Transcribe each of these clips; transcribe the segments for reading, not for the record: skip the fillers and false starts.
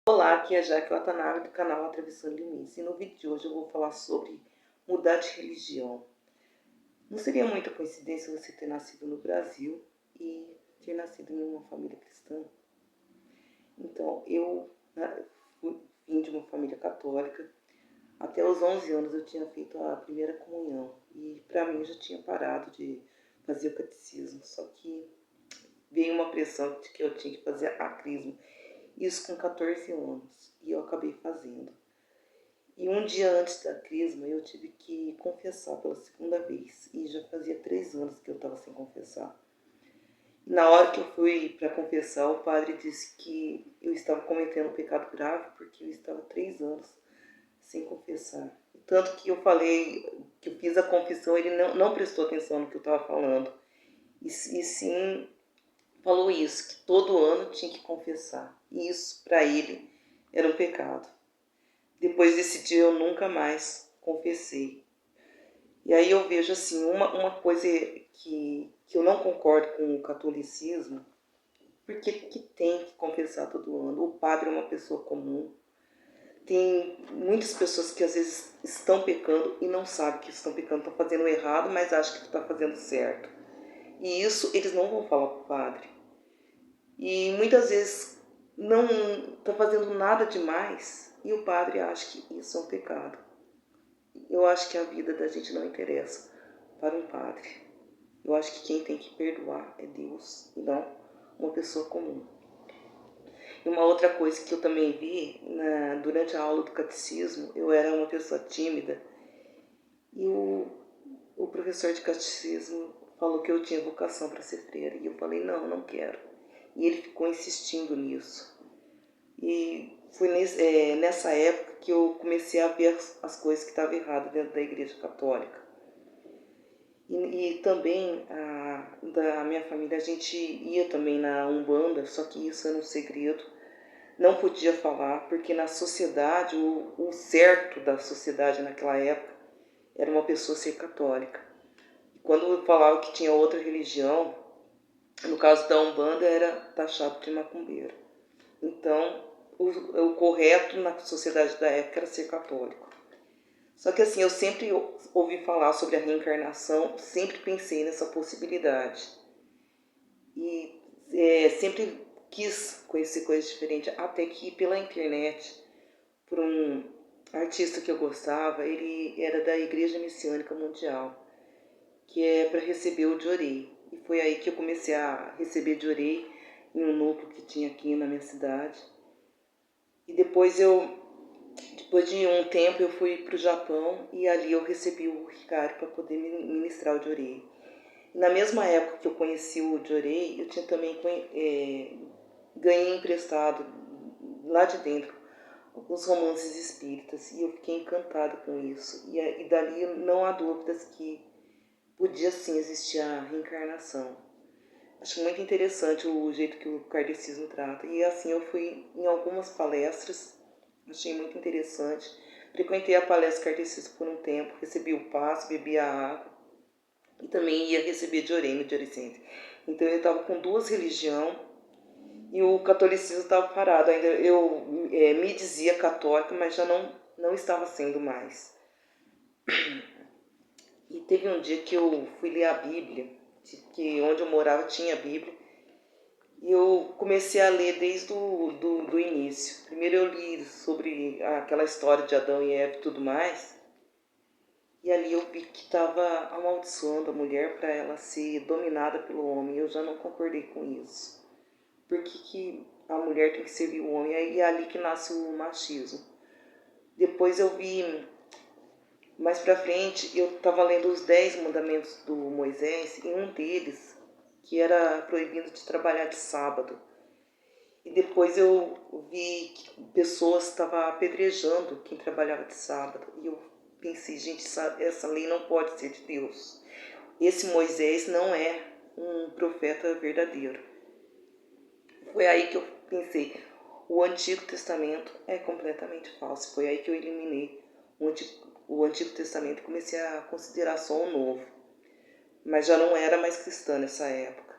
Olá, aqui é a Jaque Watanabe do canal Atravessando Limites e no vídeo de hoje eu vou falar sobre mudar de religião. Não seria muita coincidência você ter nascido no Brasil e ter nascido em uma família cristã? Então, vim de uma família católica. Até os 11 anos eu tinha feito a primeira comunhão e para mim eu já tinha parado de fazer o catecismo, só que veio uma pressão de que eu tinha que fazer a crisma. Isso com 14 anos, e eu acabei fazendo. E um dia antes da crisma, eu tive que confessar pela segunda vez, e já fazia 3 anos que eu estava sem confessar. E na hora que eu fui para confessar, o padre disse que eu estava cometendo um pecado grave, porque eu estava 3 anos sem confessar. Tanto que eu falei, que eu fiz a confissão, ele não prestou atenção no que eu estava falando. E sim falou isso, que todo ano tinha que confessar. E isso, para ele, era um pecado. Depois desse dia, eu nunca mais confessei. E aí eu vejo, assim, uma coisa que eu não concordo com o catolicismo, porque que tem que confessar todo ano? O padre é uma pessoa comum. Tem muitas pessoas que às vezes estão pecando e não sabem que estão pecando, estão fazendo errado, mas acham que está fazendo certo. E isso eles não vão falar para o padre. E muitas vezes não está fazendo nada demais e o padre acha que isso é um pecado. Eu acho que a vida da gente não interessa para um padre. Eu acho que quem tem que perdoar é Deus e não uma pessoa comum. E uma outra coisa que eu também vi, durante a aula do catecismo, eu era uma pessoa tímida e o professor de catecismo falou que eu tinha vocação para ser freira. E eu falei, não quero. E ele ficou insistindo nisso. E foi nessa época que eu comecei a ver as coisas que estavam erradas dentro da Igreja Católica. E também da minha família, a gente ia também na Umbanda, só que isso era um segredo. Não podia falar, porque na sociedade, o certo da sociedade naquela época era uma pessoa ser católica. Quando eu falava que tinha outra religião, no caso da Umbanda, era taxado de macumbeiro. Então, o correto na sociedade da época era ser católico. Só que assim, eu sempre ouvi falar sobre a reencarnação, sempre pensei nessa possibilidade. E sempre quis conhecer coisas diferentes, até que pela internet, por um artista que eu gostava, ele era da Igreja Messiânica Mundial, que é para receber o Diorei. E foi aí que eu comecei a receber Diorei em um núcleo que tinha aqui na minha cidade. E depois de um tempo eu fui para o Japão e ali eu recebi o Hikari para poder ministrar o Diorei. Na mesma época que eu conheci o Diorei, eu tinha também ganhei emprestado lá de dentro alguns romances espíritas e eu fiquei encantada com isso. E dali não há dúvidas que podia sim existir a reencarnação. Acho muito interessante o jeito que o kardecismo trata. E assim eu fui em algumas palestras, achei muito interessante. Frequentei a palestra kardecista por um tempo, recebi o passe, bebi a água e também ia receber Diorei no Diorei Center. Então eu estava com duas religiões e o catolicismo estava parado. Ainda eu me dizia católica, mas já não estava sendo mais. E teve um dia que eu fui ler a Bíblia, que onde eu morava tinha a Bíblia, e eu comecei a ler desde do início. Primeiro eu li sobre aquela história de Adão e Eva e tudo mais, e ali eu vi que estava amaldiçoando a mulher para ela ser dominada pelo homem. Eu já não concordei com isso. Por que a mulher tem que servir o homem? E é ali que nasce o machismo. Depois eu vi, mais pra frente, eu estava lendo os 10 mandamentos do Moisés, e um deles, que era proibido de trabalhar de sábado. E depois eu vi que pessoas estavam apedrejando quem trabalhava de sábado. E eu pensei, gente, essa lei não pode ser de Deus. Esse Moisés não é um profeta verdadeiro. Foi aí que eu pensei, o Antigo Testamento é completamente falso. Foi aí que eu eliminei o Antigo Testamento e comecei a considerar só o Novo. Mas já não era mais cristã nessa época.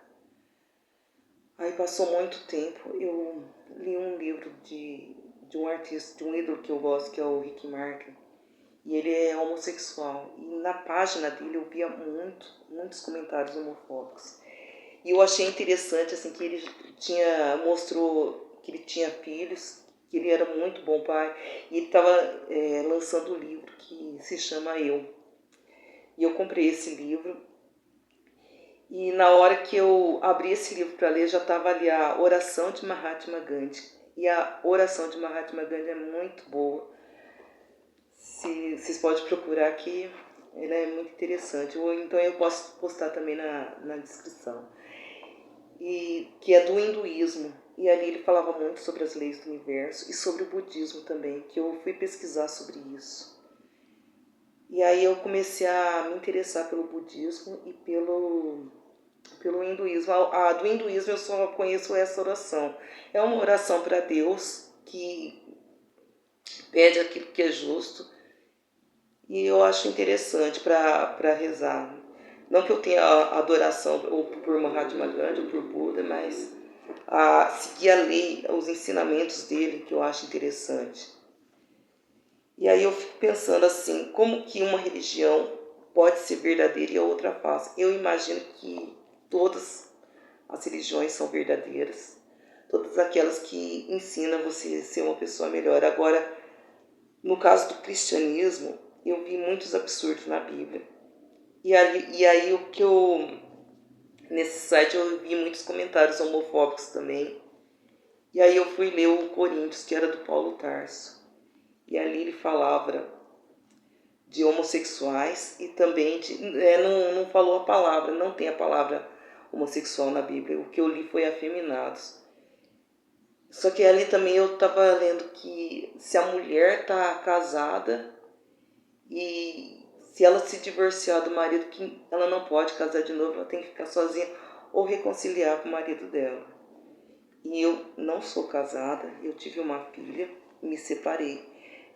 Aí passou muito tempo, eu li um livro de de um artista, de um ídolo que eu gosto, que é o Rick Martin. E ele é homossexual. E na página dele eu via muitos comentários homofóbicos. E eu achei interessante assim que ele mostrou que ele tinha filhos, que ele era muito bom pai. E ele estava lançando um livro que se chama Eu. E eu comprei esse livro. E na hora que eu abri esse livro para ler, já estava ali a oração de Mahatma Gandhi. E a oração de Mahatma Gandhi é muito boa. Vocês podem procurar aqui, ela é muito interessante. Ou então eu posso postar também na descrição. E que é do hinduísmo. E ali ele falava muito sobre as leis do universo e sobre o budismo também, que eu fui pesquisar sobre isso. E aí eu comecei a me interessar pelo budismo e pelo hinduísmo. A do hinduísmo eu só conheço essa oração. É uma oração para Deus que pede aquilo que é justo. E eu acho interessante para rezar. Não que eu tenha adoração ou por Mahatma Gandhi ou por Buda, mas a seguir a lei, os ensinamentos dele, que eu acho interessante. E aí eu fico pensando assim, como que uma religião pode ser verdadeira e a outra falsa? Eu imagino que todas as religiões são verdadeiras, todas aquelas que ensinam você a ser uma pessoa melhor. Agora, no caso do cristianismo, eu vi muitos absurdos na Bíblia. E aí nesse site eu vi muitos comentários homofóbicos também. E aí eu fui ler o Coríntios, que era do Paulo Tarso. E ali ele falava de homossexuais e também não falou a palavra, não tem a palavra homossexual na Bíblia. O que eu li foi afeminados. Só que ali também eu estava lendo que se a mulher está casada e se ela se divorciar do marido, que ela não pode casar de novo, ela tem que ficar sozinha ou reconciliar com o marido dela. E eu não sou casada, eu tive uma filha e me separei.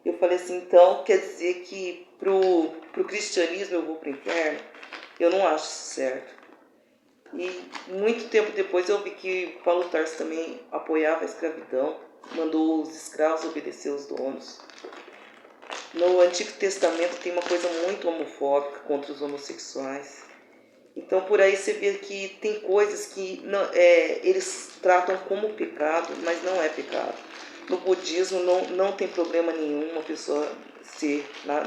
Eu falei assim, então quer dizer que pro cristianismo eu vou pro inferno? Eu não acho isso certo. E muito tempo depois eu vi que Paulo Tarso também apoiava a escravidão, mandou os escravos obedecer os donos. No Antigo Testamento tem uma coisa muito homofóbica contra os homossexuais. Então por aí você vê que tem coisas que eles tratam como pecado, mas não é pecado. No budismo não tem problema nenhum uma pessoa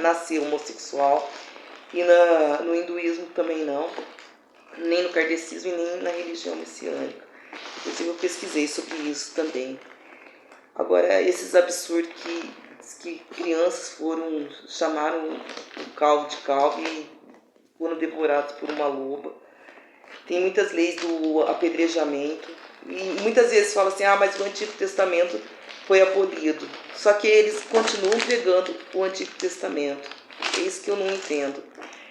nascer homossexual. E no hinduísmo também não. Nem no kardecismo e nem na religião messiânica. Inclusive eu pesquisei sobre isso também. Agora, esses absurdos que crianças chamaram o calvo de calvo e foram devorados por uma loba. Tem muitas leis do apedrejamento. E muitas vezes falam assim, mas o Antigo Testamento foi abolido. Só que eles continuam pregando o Antigo Testamento. É isso que eu não entendo.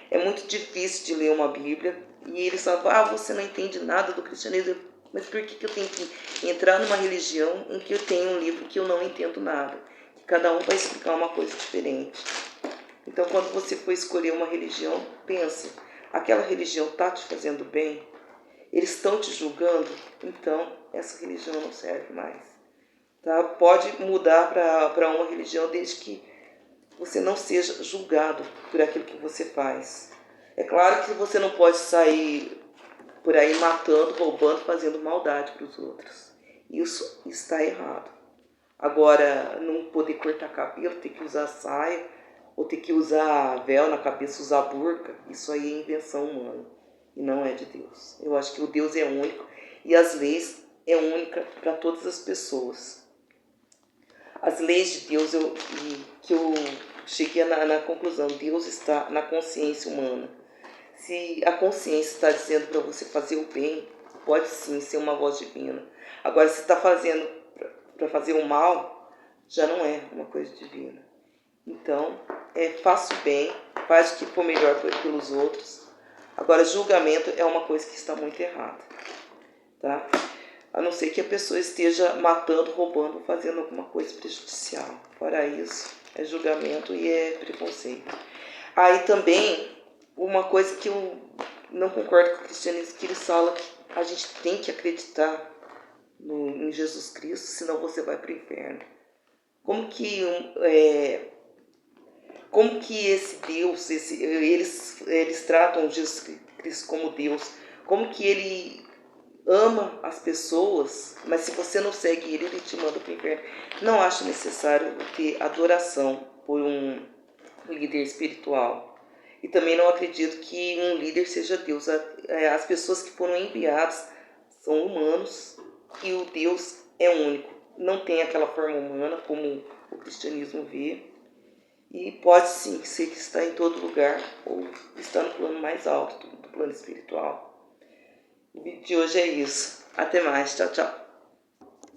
É muito difícil de ler uma Bíblia. E eles falam, você não entende nada do cristianismo. Mas por que eu tenho que entrar numa religião em que eu tenho um livro que eu não entendo nada? Que cada um vai explicar uma coisa diferente. Então, quando você for escolher uma religião, pense, aquela religião está te fazendo bem? Eles estão te julgando? Então, essa religião não serve mais. Tá? Pode mudar para uma religião desde que você não seja julgado por aquilo que você faz. É claro que você não pode sair por aí matando, roubando, fazendo maldade para os outros. Isso está errado. Agora, não poder cortar cabelo, ter que usar saia, ou ter que usar véu na cabeça, usar burca, isso aí é invenção humana e não é de Deus. Eu acho que o Deus é único e as leis é única para todas as pessoas. As leis de Deus, que eu cheguei na conclusão, Deus está na consciência humana. Se a consciência está dizendo para você fazer o bem, pode sim ser uma voz divina. Agora, se está fazendo para fazer o mal, já não é uma coisa divina. Então, faça o bem, faz o que for melhor pelos outros. Agora, julgamento é uma coisa que está muito errada. Tá? A não ser que a pessoa esteja matando, roubando, fazendo alguma coisa prejudicial. Fora isso, é julgamento e é preconceito. Aí também, uma coisa que eu não concordo com o cristianismo, que eles falam que a gente tem que acreditar em Jesus Cristo, senão você vai para o inferno. Como que esse Deus, eles tratam Jesus Cristo como Deus, como que ele ama as pessoas, mas se você não segue ele te manda para o inferno. Não acho necessário ter adoração por um líder espiritual. E também não acredito que um líder seja Deus. As pessoas que foram enviadas são humanos e o Deus é único. Não tem aquela forma humana como o cristianismo vê. E pode sim ser que está em todo lugar ou está no plano mais alto do plano espiritual. O vídeo de hoje é isso. Até mais. Tchau, tchau.